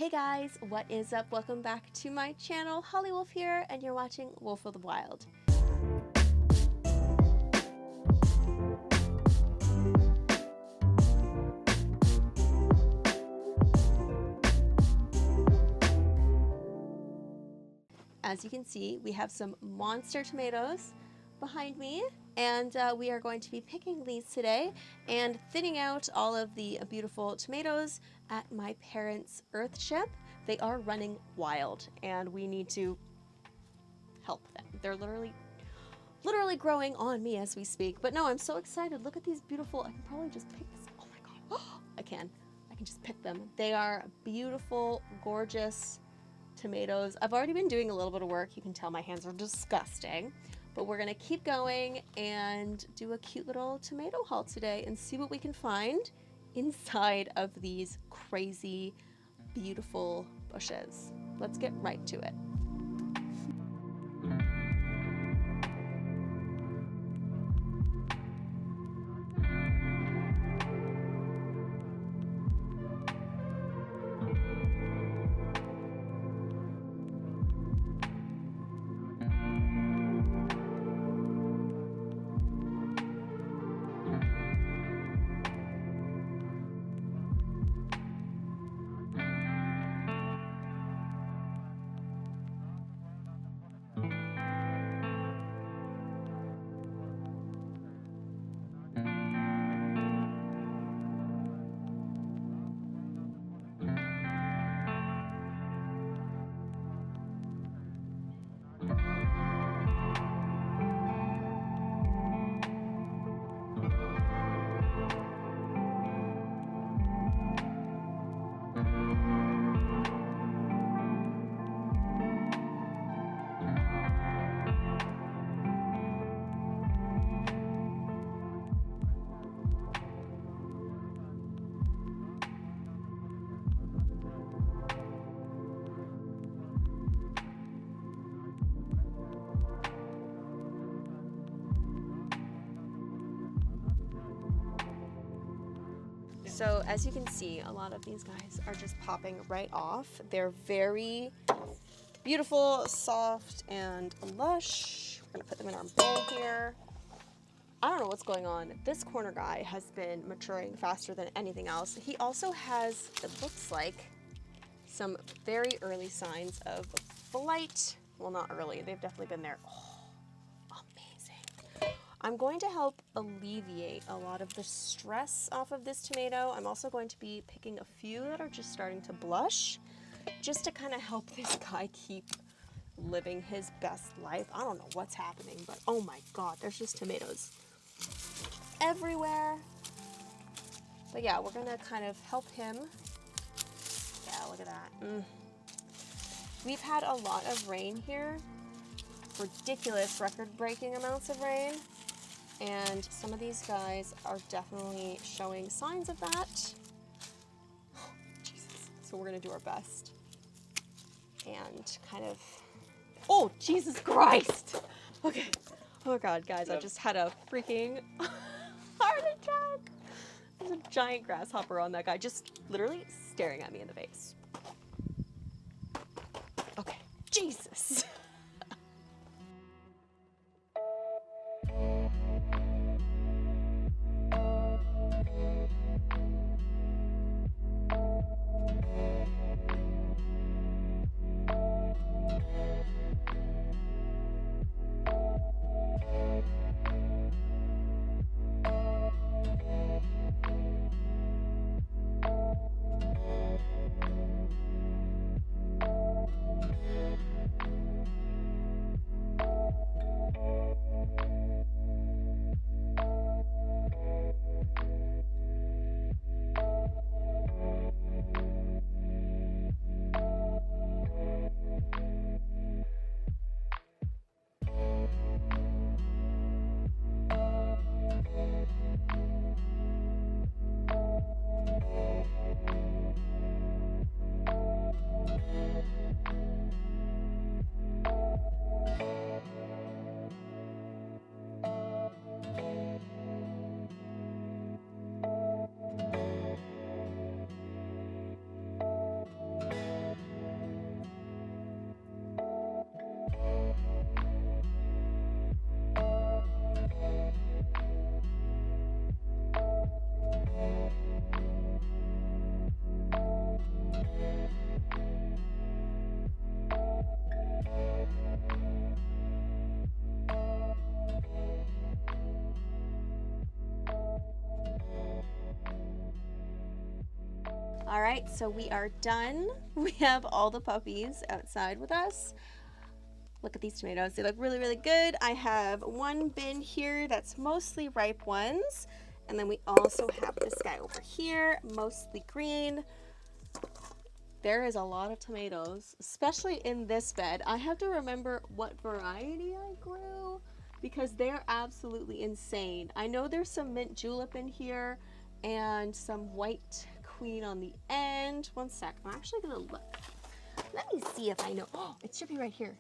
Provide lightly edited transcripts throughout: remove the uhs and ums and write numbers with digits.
Hey guys, what is up? Welcome back to my channel. Holly Wolf here, and you're watching Wolf of the Wild. As you can see, we have some monster tomatoes behind me, and we are going to be picking these today and thinning out all of the beautiful tomatoes at my parents' Earthship. They are running wild, and we need to help them. They're literally growing on me as we speak. But no, I'm so excited. Look at these beautiful, I can probably just pick this. Oh my God, I can just pick them. They are beautiful, gorgeous tomatoes. I've already been doing a little bit of work. You can tell my hands are disgusting, but we're gonna keep going and do a cute little tomato haul today and see what we can find inside of these crazy, beautiful bushes. Let's get right to it. So as you can see, a lot of these guys are just popping right off. They're very beautiful, soft, and lush. We're gonna put them in our bowl here. I don't know what's going on. This corner guy has been maturing faster than anything else. He also has, it looks like, some very early signs of blight. Well, not early, they've definitely been there. Oh, amazing. I'm going to help alleviate a lot of the stress off of this tomato. I'm also going to be picking a few that are just starting to blush, just to kind of help this guy keep living his best life. I don't know what's happening, but oh my God, there's just tomatoes everywhere. But yeah, we're gonna kind of help him. Yeah, look at that. We've had a lot of rain here, ridiculous record-breaking amounts of rain. And some of these guys are definitely showing signs of that. Oh, Jesus. So we're gonna do our best and kind of, oh, Jesus Christ. Okay. Oh God, guys, I just had a freaking heart attack. There's a giant grasshopper on that guy, just literally staring at me in the face. Okay, Jesus. right, so we are done. We have all the puppies outside with us. Look at these tomatoes. They look really, really good. I have one bin here that's mostly ripe ones. And then we also have this guy over here, mostly green. There is a lot of tomatoes, especially in this bed. I have to remember what variety I grew because they're absolutely insane. I know there's some mint julep in here and some white queen on the end. One sec, I'm actually gonna look. Let me see if I know. Oh, it should be right here.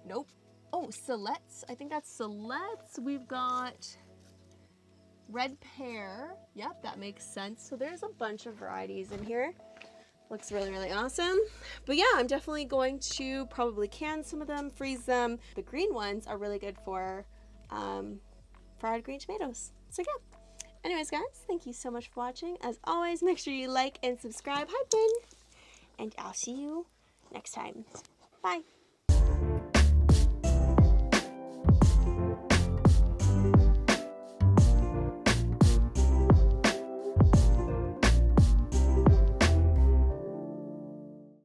Nope. Oh, Silettes. I think that's Silettes. We've got red pear. Yep, that makes sense. So there's a bunch of varieties in here. Looks really, really awesome. But yeah, I'm definitely going to probably can some of them, freeze them. The green ones are really good for fried green tomatoes. So yeah. Anyways, guys, thank you so much for watching. As always, make sure you like and subscribe. Hi, Ben. And I'll see you next time. Bye.